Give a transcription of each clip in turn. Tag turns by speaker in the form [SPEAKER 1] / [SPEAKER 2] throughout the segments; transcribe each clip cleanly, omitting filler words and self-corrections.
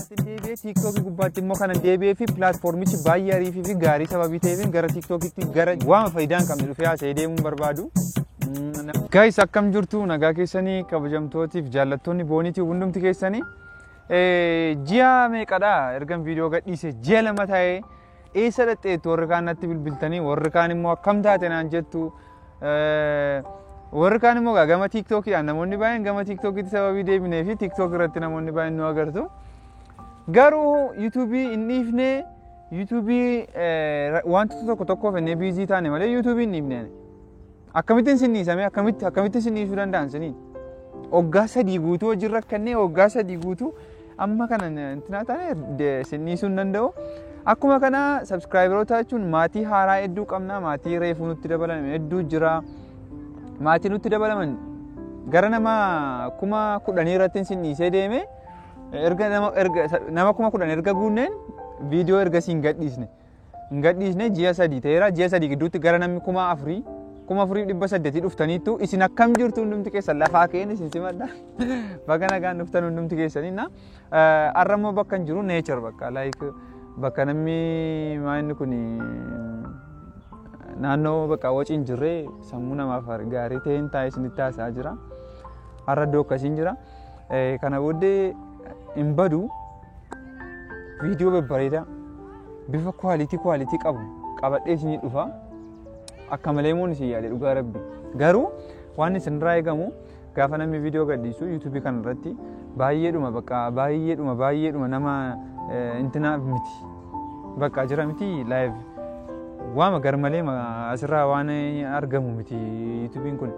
[SPEAKER 1] Deebi'ee TikTokii gubbaatti immoo kana deebi'ee fi pilaatfoormichi baay'ee ariifii fi gaarii sababii ta'eef gara TikTokitti gara waan faayidaan qabne dhufee haasa'ee deemuun barbaadu. Guys akkam jirtu nagaa keessanii kabajamtootiif jaallattoonni booniitii hundumti keessanii ji'a meeqadha ergan viidiyoo gadhiise ji'a lama ta'ee eessa dhaqxeetu warri kaan natti bilbiltanii warri kaan immoo akkam taate naan jettu warri kaan immoo gama TikTokiidhaan namoonni baay'een gama TikTokiitti sababii deebinee fi TikTok irratti namoonni baay'een nu agartu. Garuu YouTubeii hin dhiifne YouTubeii wantoota tokko tokkoof inni biizii taane malee YouTubeii hin dhiifne. Akkamittiin sinniisame akkamittiin sinniisuu danda'an siniin. Waggaa 3 guutuu hojii rakkannee waggaa 3 guutuu amma kana intina taane sinniisuu hin danda'u. Akkuma kana subscriberoota jechuun maatii haaraa hedduu qabna maatii reefuu nutti dabalaman hedduu jira. Maatii nutti dabalaman gara nama 10,000 irratti sinniisee deeme. Erga nama 10,000 erga guunneen viidiyoo erga siin gadhiisne ji'a 3 ta'eera ji'a 3 gidduutti gara namni 4,800 dhuftaniitu isin akkam jirtu hundumti keessan lafaa ka'een isin simadha bakka nagaan dhuftan hundumti keessanii na arrammoo bakka hin jiru nature bakka like bakka namni maayinni kun naannoo bakka wociin jirree sammuu namaaf gaarii ta'een taa'ee isinitti haasa'aa jira har'a iddoo akkasiin jira kana booddee hin badu viidiyoo babbareedaa bifa kwaalitii qabu qabadhee isinii dhufa akka malee moon isin yaade dhugaa rabbi garuu waan isinirraa eegamu gaafa namni viidiyoo gadhiisu yuutuubii kana irratti baay'eedhuma bakka baay'eedhuma nama intinaaf miti bakka jira miti live waama garmalee asirraa waan argamu miti yuutuubiin kun.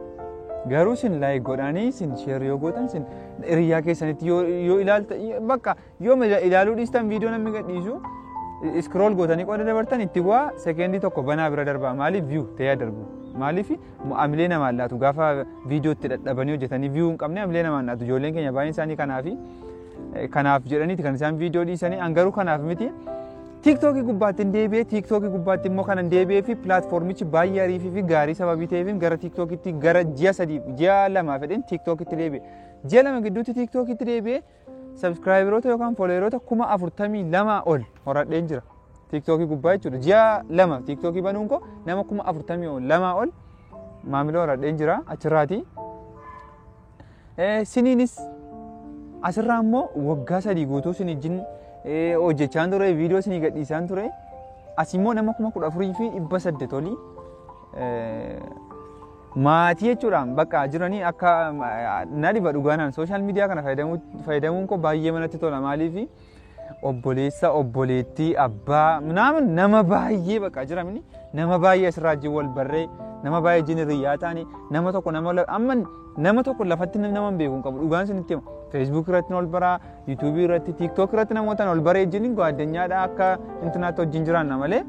[SPEAKER 1] Garuu sin like godhanii sin share yoo gootan sin hiriyaa keessanitti yoo ilaalta bakka yoo ilaaluu dhiistan viidiyoo namni gadhiisu scroll gootanii qoda dabartan itti waa sekeendii tokko banaa bira darbaa maaliif view ta'ee darbu maaliif amilee namaan laatu gaafa viidiyoo itti dadhabanii hojjetanii view hin qabne amilee namaan laatu ijoolleen keenya baay'een isaanii kanaaf jedhaniiti kan isaan viidiyoo dhiisanii angaruu kanaaf miti. TikTokii gubbaatti deebi'ee TikTokii gubbaatti immoo kana deebi'ee fi pilaatfoormichi baay'ee ariifii fi gaarii sababii ta'eef gara TikTokitti gara ji'a 2 fedhen TikTokitti deebi'e. Ji'a 2 gidduutti TikTokitti deebi'ee subscriberoota yookaan followeroota 42,000 ol horadheen jira. TikTokii gubbaa jechuudha. Ji'a 2 TikTokii banuun koo nama 42,000 ol maamila horadheen jira achirraati. Siniinis asirraa immoo waggaa 3 guutuu sinijin hojjechaan ture viidiyoo isinii gadhiisaan ture asimmoo nama 14,800 olii maatii jechuudhaan bakka jiranii akka na dhiba dhugaanaan sooshaal miidiyaa kana fayyadamuun koo baay'ee manatti tola maaliif obboleessa obboleettii abbaa nama baay'ee bakka jiramni nama baay'ee asirraa wajjin wal barree nama baay'ee wajjin hiriyaa taane nama tokko lafatti nama hin beeku hin qabu dhugaan isinitti hima. Facebook irratti ol baraa, YouTube irratti, TikTok irratti namoota ol baree jiran addunyaadha akka intinaatti wajjin jiraanna malee.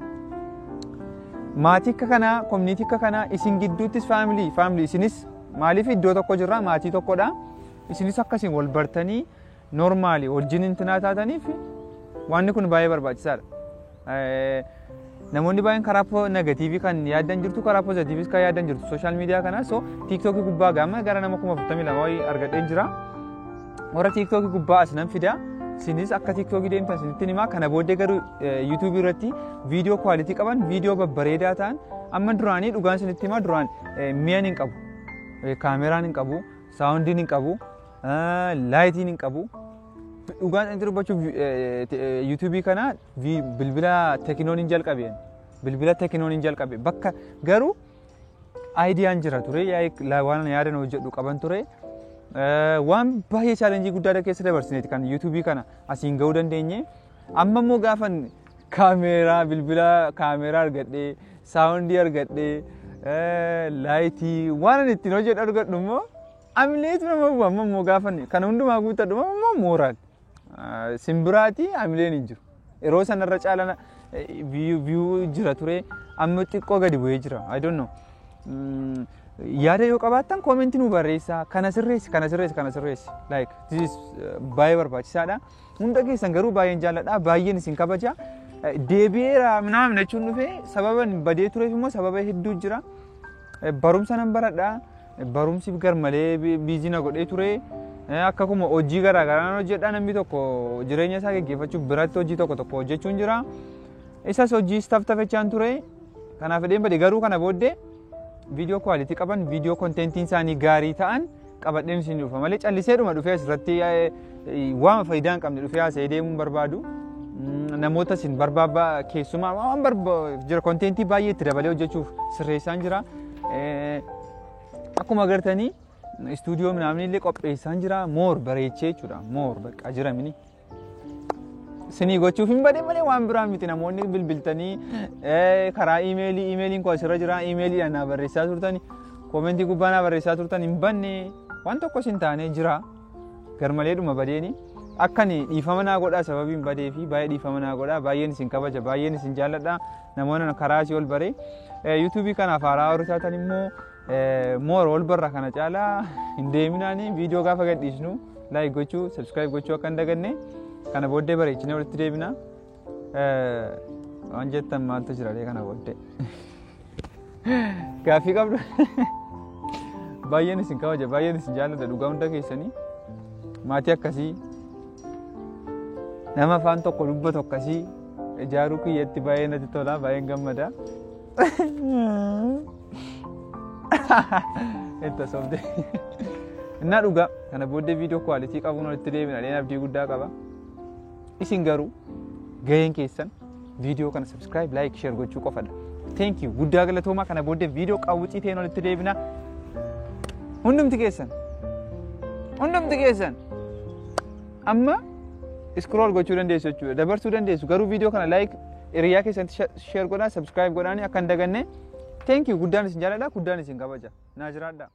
[SPEAKER 1] Maatii akka kanaa, community akka kanaa isin gidduuttis family isinis maaliif iddoo tokko jirra maatii tokkodha. Isinis akkasiin wal bartanii normaali wajjin intinaa taataniif wanni kun baay'ee barbaachisaadha. Namoonni baay'een karaa negatiivii kan yaadan jirtu karaa pozitiivis kan yaadan jirtu sooshaal miidiyaa kanaa so TikTok gubbaa gaama gara nama 42,000 argadheen jira. Warra TikTok gubbaa asinan fida sinis akka TikTok deemtan sinitti himaa kana booddee garuu YouTube irratti viidiyoo kwaalitii qaban viidiyoo babbareedaa ta'an amma duraanii dhugaan sinitti himaa duraan mi'aan hin qabu kaameraan hin qabu saawundiin hin qabu laayitiin hin qabu dhugaan inni dubbachuuf YouTube kana bilbila tekinooniin jalqabe bakka garuu aayidiyaan jira ture waan yaadan hojjedhu qaban ture. Waan baay'ee chaalenjii guddaa keessa dabarsineeti kan YouTube kana asiin ga'uu dandeenye amma immoo gaafan bilbila kaameraa argadhee saawundii argadhee laayitii waan ittiin hojjedhu argadhu immoo amileetu nama bu'a amma immoo gaafan kana hundumaa guuttadhu immoo mooraal simbiraati amileen hin jiru yeroo sanarra caalana view jira ture amma xiqqoo gadi bu'ee jira I don't know. Yaada yoo qabaattan koomentii nu barreessaa kana sirreessi like this is baay'ee barbaachisaadha hunda keessan garuu baay'een jaalladha baay'een isin kabaja deebi'eera naamna jechuun dhufee sababa badee tureef immoo sababa hedduu jira barumsa nan baradha barumsiif garmalee biizina godhee ture akkuma hojii garaa garaa hojjedha namni tokko jireenya isaa gaggeeffachuuf biratti hojii tokko tokko hojjechuun jira. Isas hojii taftafachaan ture. Kanaaf fedheen badee garuu kana booddee viidiyoo kwalitii qaban viidiyoo kontentiin isaanii gaarii ta'an qabadheen isin dhufa malee calliseedhuma dhufee asirratti waan faayidaa hin qabne dhufee haasa'ee deemuun barbaadu. Namoota isin barbaaba keessumaa waan jira kontentii baay'ee itti dabalee hojjechuuf sirreessaan jira. Akkuma agartanii istuudiyoo minamni illee qopheessaan jira moor bareechee jechuudha moor bakka jira mini. Sinii gochuuf hin badee malee waan biraa miti namoonni bilbiltanii karaa iimeeliin koo asirra jira iimeeliidhaan naa barreessaa turtani koomentii gubbaa naa barreessaa turtan hin banne waan tokkos hin taane jira garmaleedhuma badeeni akkani dhiifama naa godhaa sababiin badee fi baay'ee dhiifama naa godhaa baay'een isin kabaja baay'een isin jaalladha namoonni karaa asii ol baree yuutuubii kanaaf haaraa hordoftan immoo moor ol barra kana caalaa hin deeminaani viidiyoo gaafa gadhiisnu laayik gochuu sabskiraayib gochuu akka hin daganne kana booddee bareechinee walitti deebina waan jettan maaltu jira kana booddee gaaffii qabdu baay'een isin kabaja baay'een isin jaalladha dhugaa hunda keessanii maatii akkasii nama afaan tokko dubbatu akkasii ijaaruu kiyyatti baay'ee natti tola baay'een gammada itti sobde innaa dhugaa kana booddee viidiyoo kwaalitii qabuun walitti deebina dheen abdii guddaa qaba. Isin garuu gaheen keessan viidiyoo kana subscribe like share gochuu qofadha. Thank you guddaa galatoomaa kana booddee viidiyoo qawwuxii ta'een walitti deebina hundumti keessan amma scroll gochuu dandeessu jechuudha dabarsuu dandeessu garuu viidiyoo kana like hiriyaa keessatti share godhaa subscribe godhaanii akka hin daganne thank you guddaan isin jaalladha guddaan isin kabaja naa jiraadha.